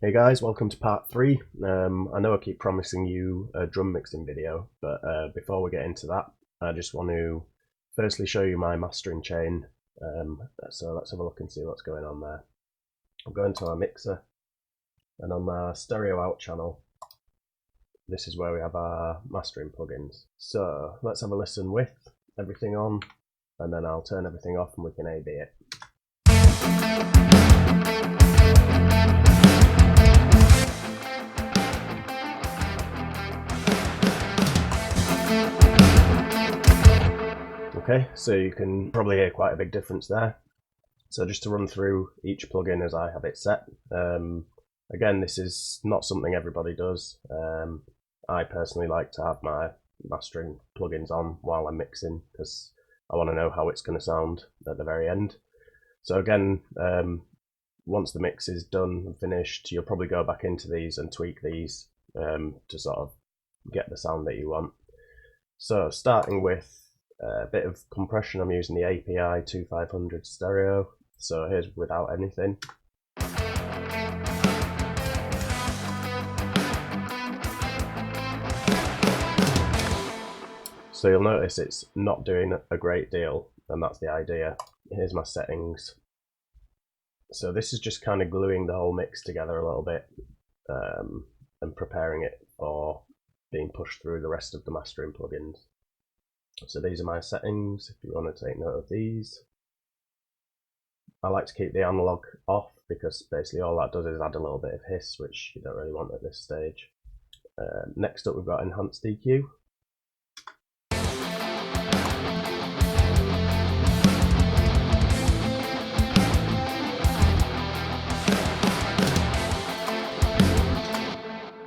Hey guys, welcome to part 3. I know I keep promising you a drum mixing video, but before we get into that, I just want to firstly show you my mastering chain. So let's have a look and see what's going on there. I'm going to our mixer, and on our stereo out channel, this is where we have our mastering plugins. So let's have a listen with everything on, and then I'll turn everything off and we can A/B it. Okay, so you can probably hear quite a big difference there. So just to run through each plugin as I have it set. Again, this is not something everybody does. I personally like to have my mastering plugins on while I'm mixing because I want to know how it's going to sound at the very end. So again, once the mix is done and finished, you'll probably go back into these and tweak these to sort of get the sound that you want. So starting with a bit of compression, I'm using the API 2500 stereo, so here's without anything. So you'll notice it's not doing a great deal, and that's the idea. Here's my settings. So this is just kind of gluing the whole mix together a little bit and preparing it for being pushed through the rest of the mastering plugins. So these are my settings, if you want to take note of these. I like to keep the analog off because basically all that does is add a little bit of hiss, which you don't really want at this stage. Next up we've got enhanced EQ.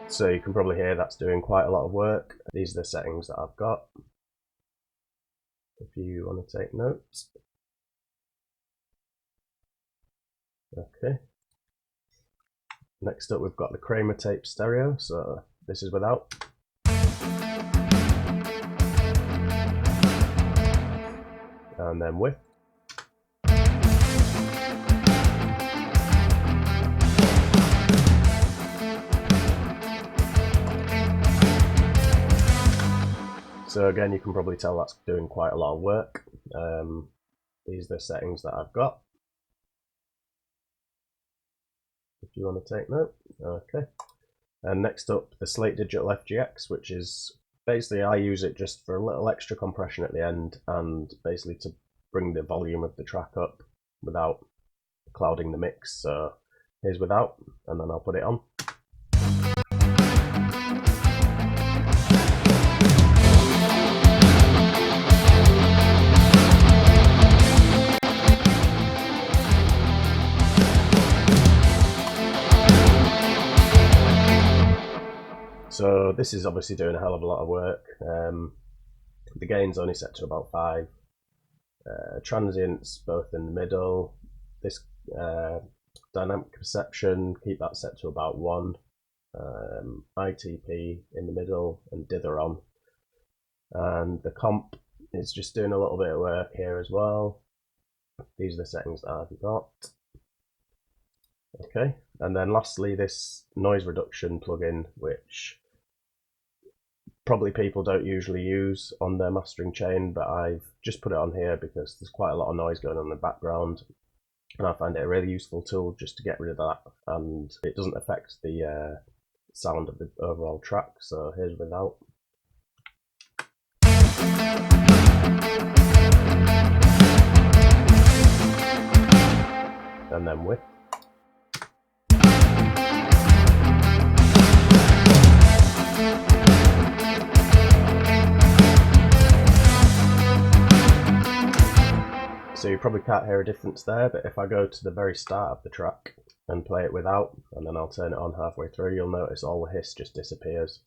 So you can probably hear that's doing quite a lot of work. These are the settings that I've got, if you want to take notes. Okay. Next up we've got the Kramer tape stereo, so this is without. And then with. So again, you can probably tell that's doing quite a lot of work. These are the settings that I've got, if you want to take note. Okay. And next up, the Slate Digital FG-X, which is basically, I use it just for a little extra compression at the end and basically to bring the volume of the track up without clouding the mix. So here's without, and then I'll put it on. So this is obviously doing a hell of a lot of work. The gain's only set to about 5. Transients both in the middle. This dynamic perception, keep that set to about 1. ITP in the middle and dither on. And the comp is just doing a little bit of work here as well. These are the settings that I've got. Okay, and then lastly this noise reduction plugin, which probably people don't usually use on their mastering chain, but I've just put it on here because there's quite a lot of noise going on in the background, and I find it a really useful tool just to get rid of that, and it doesn't affect the sound of the overall track. So here's without. And then with. So you probably can't hear a difference there, but if I go to the very start of the track and play it without, and then I'll turn it on halfway through, you'll notice all the hiss just disappears.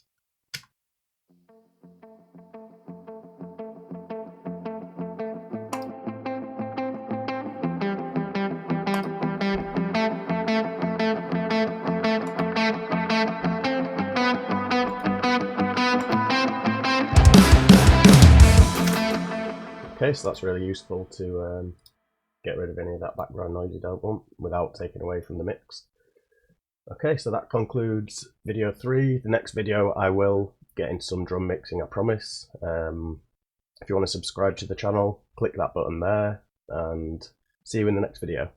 Okay, so that's really useful to get rid of any of that background noise you don't want without taking away from the mix. Okay, so that concludes video 3. The next video I will get into some drum mixing, I promise. If you want to subscribe to the channel, click that button there, and see you in the next video.